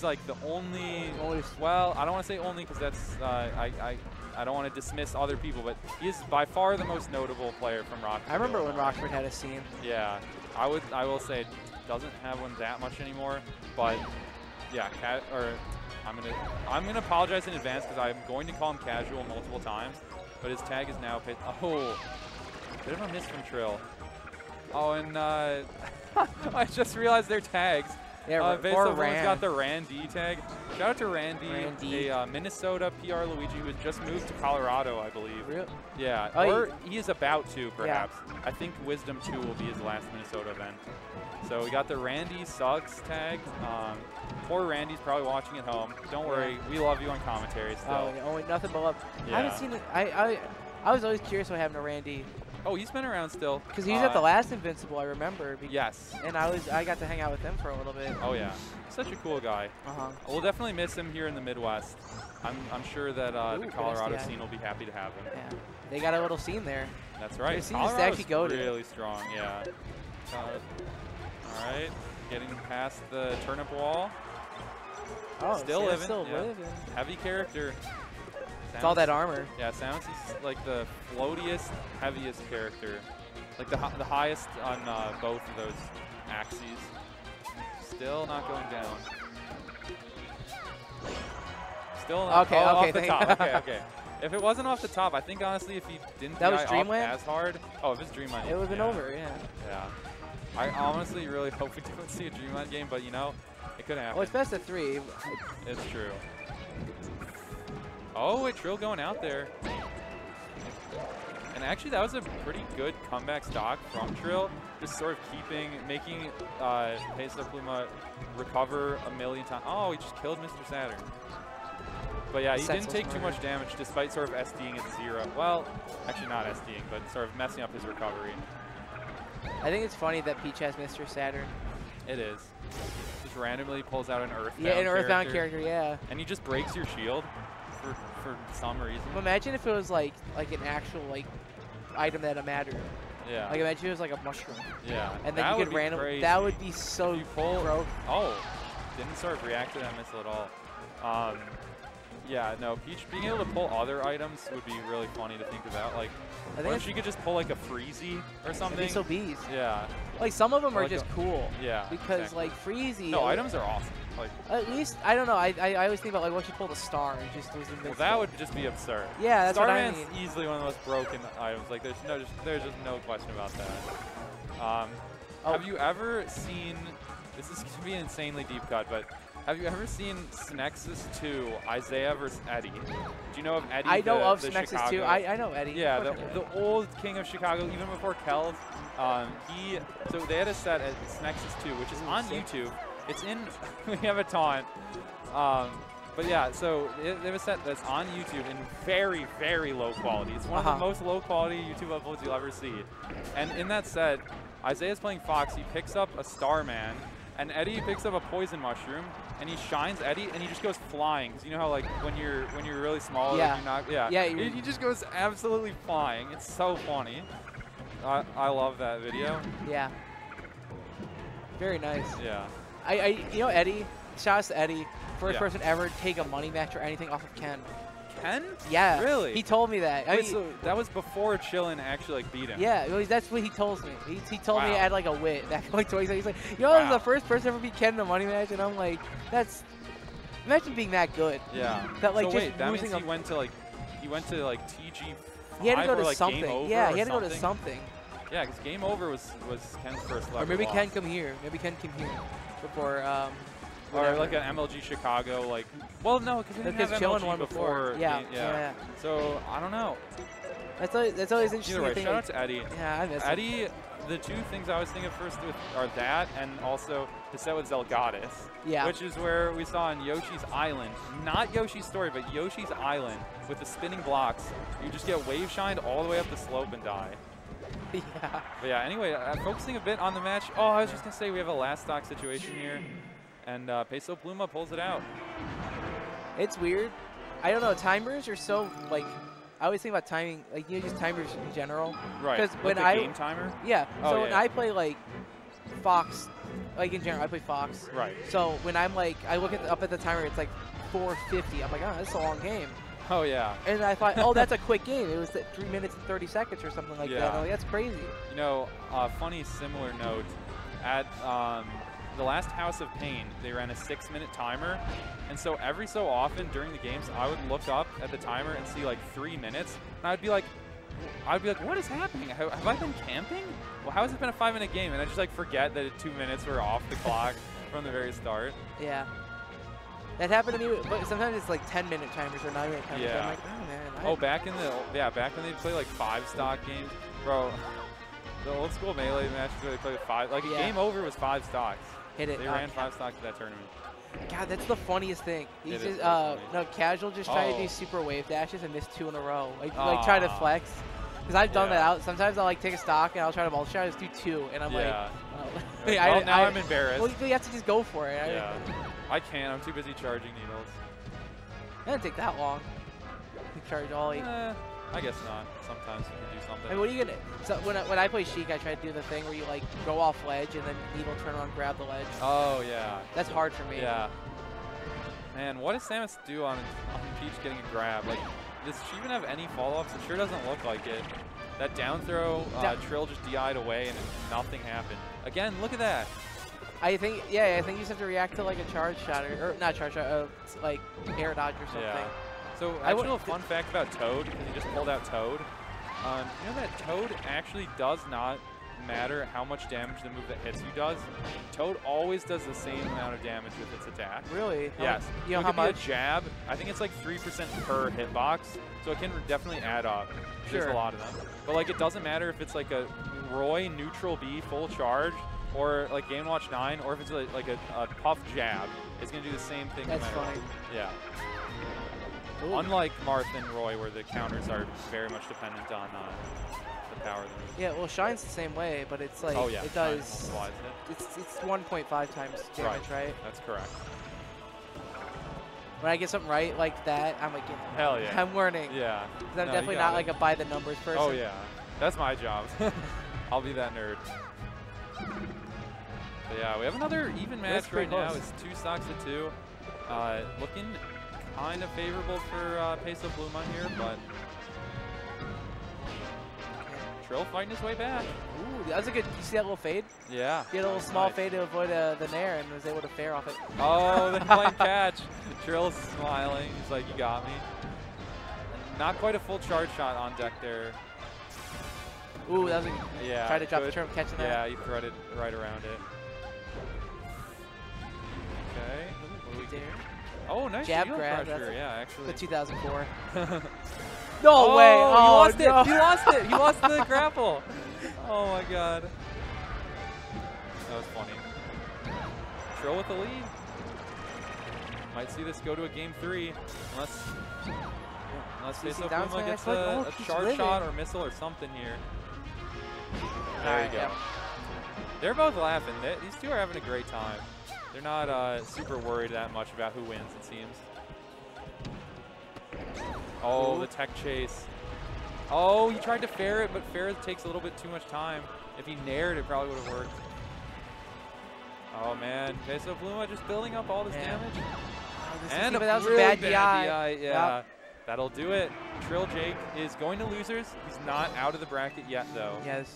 he's like the only. Well, I don't want to say only because that's I don't want to dismiss other people, but he is by far the most notable player from Rockford. I remember when Rockford had a scene. Yeah, I will say doesn't have one that much anymore, but yeah, I'm gonna apologize in advance because I'm going to call him casual multiple times, but his tag is now bit of a miss from Trill. Oh, and I just realized their tags. Yeah, Pesopluma's got the Randy tag. Shout out to Randy. A Minnesota PR Luigi who has just moved to Colorado, I believe. Really? Yeah, oh, or he is about to, perhaps. Yeah. I think Wisdom 2 will be his last Minnesota event. So we got the Randy Suggs tag. Poor Randy's probably watching at home. Don't worry, we love you on commentary still. Oh, nothing but love. Yeah. I haven't seen it. I was always curious what happened to Randy. Oh, he's been around still. Because he was at the last Invincible, I remember. Yes. And I got to hang out with him for a little bit. Oh yeah, such a cool guy. We'll definitely miss him here in the Midwest. I'm sure that the Colorado scene will be happy to have him. Yeah. They got a little scene there. That's right. The scene is actually goated. Really strong, yeah. All right, getting past the turnip wall. Oh, still living. Still living. Heavy character. It's all that armor. Yeah, Samus is like the floatiest, heaviest character. Like the highest on both of those axes. Still not going down. Still not off the top. Okay. If it wasn't off the top, I think honestly if he didn't die up as hard. Oh, if it's Dreamland. It would have been over, yeah. Yeah. I honestly really hope we don't see a Dreamland game, but you know, it could happen. Well, it's best of 3. It's true. Oh, wait, Trill going out there. And actually, that was a pretty good comeback stock from Trill. Just sort of making Pesopluma recover a million times. Oh, he just killed Mr. Saturn. But yeah, he didn't take too much damage despite sort of SDing at 0. Well, actually not SDing, but sort of messing up his recovery. I think it's funny that Peach has Mr. Saturn. It is. Just randomly pulls out an Earthbound an Earthbound character, yeah. And he just breaks your shield for some reason. Imagine if it was like an actual item that mattered. Yeah. Like imagine if it was like a mushroom. Yeah. And then you could randomly. That would be so broke. Oh, didn't sort of react to that missile at all. Yeah, no, Peach being able to pull other items would be really funny to think about. Like, what if she could just pull like a Freezy or something? So bees. Yeah. Like some of them are just cool. Yeah. Because like Freezy. No, items are awesome. Like at least I don't know. I always think about like what she pulled a star and just was invincible. Well, that would just be absurd. Yeah, that's Starman's what I mean. easily one of the most broken items. Like there's just no question about that. Have you ever seen? This is gonna be an insanely deep cut, but. Have you ever seen Snexus 2, Isaiah versus Eddie? Do you know of Eddie? I know of Snexus 2. I know Eddie. Yeah, the old king of Chicago, even before Kells. So they had a set at Snexus 2, which is on YouTube. It's in, we have a taunt. But yeah, so they have a set that's on YouTube in very, very low quality. It's one of the most low quality YouTube uploads you'll ever see. And in that set, Isaiah's playing Fox. He picks up a Starman. And Eddie picks up a poison mushroom, and he shines Eddie, and he just goes flying. Cause you know how like when you're really small, yeah, you're not, he just goes absolutely flying. It's so funny. I love that video. Yeah. Very nice. Yeah. You know Eddie. Shout out to Eddie, first person ever to take a money match or anything off of Ken. Ken? Yeah. Really? He told me that. Wait, so that was before Chillin actually like beat him. Yeah, well, that's what he told me. He told me I had like a wit back in like 20. He's like, you know, I was the first person to ever beat Ken in a money match, and I'm like, that's imagine being that good. Yeah. That like so just wait, that means he went to like TG. He had to go to like something. Yeah, he had to go to something. Yeah, because Game Over was Ken's first level. Or maybe Ken come here. Maybe Ken came here before. Or like an MLG Chicago, like. Well, no, because we didn't have MLG one before. Yeah. So I don't know. That's always interesting. Either way, shout out to Eddie. Yeah, I miss Eddie. The two things I was thinking first are that, and also the set with Zelgadis. Yeah. Which is where we saw on Yoshi's Island, not Yoshi's Story, but Yoshi's Island with the spinning blocks. You just get wave shined all the way up the slope and die. Yeah. But yeah. Anyway, focusing a bit on the match. Oh, I was just gonna say we have a last stock situation here. And Pesopluma pulls it out. It's weird. I don't know. Timers are so, like, I always think about timing, like, you know, just timers in general. Right. Because when I game timer? Yeah. Oh, so when I play, like, Fox like in general, I play Fox. Right. So when I'm like, I look up at the timer, it's like 4:50. I'm like, oh, that's a long game. Oh, yeah. And I thought, oh, that's a quick game. It was 3 minutes and 30 seconds or something like that. I'm like, that's crazy. You know, funny similar note, at the last House of Pain, they ran a 6-minute timer. And so every so often during the games, I would look up at the timer and see like 3 minutes. And I'd be like, what is happening? Have I been camping? Well, how has it been a 5-minute game? And I just like forget that 2 minutes were off the clock from the very start. Yeah. That happened to me, but sometimes it's like 10-minute timers or 9-minute timers. Yeah. I'm like, oh man. Oh, back when they play like 5-stock games, bro. The old school Melee matches where they play with 5, like a game over was 5 stocks. Hit it. They ran 5 stocks in that tournament. God, that's the funniest thing. He's It just is really funny. no casual just trying to do super wave dashes and miss 2 in a row. Like try to flex. Because I've done that out. Sometimes I'll like take a stock and I'll try to multi shot, just do 2, and I'm like, well, now I'm embarrassed. Well, you have to just go for it. Yeah. I can't. I'm too busy charging needles. It doesn't take that long. You charge all 8. I guess not. Sometimes you can do something. I mean, what are you gonna? So when I play Sheik, I try to do the thing where you like go off ledge and then needle turn around, grab the ledge. Oh yeah. That's hard for me. Yeah. Man, what does Samus do on Peach getting a grab? Like, does she even have any follow-ups? It sure doesn't look like it. That down throw, Trill just DI'd away and nothing happened. Again, look at that. I think you just have to react to like a charge shot or not charge shot, like air dodge or something. Yeah. So actually, a fun fact about Toad, because he just pulled out Toad. You know that Toad actually does not matter how much damage the move that hits you does. Toad always does the same amount of damage with its attack. Really? Yes. You know how much? A jab, I think it's like 3% per hitbox, so it can definitely add up. There's a lot of them. But like, it doesn't matter if it's like a Roy neutral B full charge, or like Game Watch 9, or if it's like a puff jab. It's going to do the same thing. That's no matter funny. what. Yeah. Ooh. Unlike Marth and Roy, where the counters are very much dependent on the power of the move. Yeah, well, Shine's the same way, but it's like it does. It's 1.5 times damage, right? That's correct. When I get something right like that, I'm like, hell yeah. I'm learning. Yeah. I'm definitely not like a by the numbers person. Oh yeah, that's my job. I'll be that nerd. But yeah, we have another even match right now. It's 2 stocks to 2. Looking kind of favorable for Pesopluma here, but Trill fighting his way back. Ooh, that was a good. You see that little fade? Yeah. He had a little small fade to avoid the nair and was able to fair off it. Oh, the playing catch. Trill's smiling. He's like, you got me. Not quite a full charge shot on deck there. Ooh, that was a try to drop the turn, catching that. Yeah, he threaded right around it. Okay. Oh, nice jab shield grab. pressure. Yeah, actually. The 2004. No way! Oh, he lost no. it! He lost it! He lost the grapple! Oh my god. That was funny. Trill with the lead. Might see this go to a game 3, unless Pesopluma gets a charge shot or missile or something here. There you go. They're both laughing. These two are having a great time. They're not super worried that much about who wins, it seems. Oh, the tech chase. Oh, he tried to fair it, but fair it takes a little bit too much time. If he nared, it probably would have worked. Oh, man. Pesopluma just building up all this damage. And that was a bad DI. Yeah. Yep. That'll do it. Trill Jake is going to losers. He's not out of the bracket yet, though. Yes.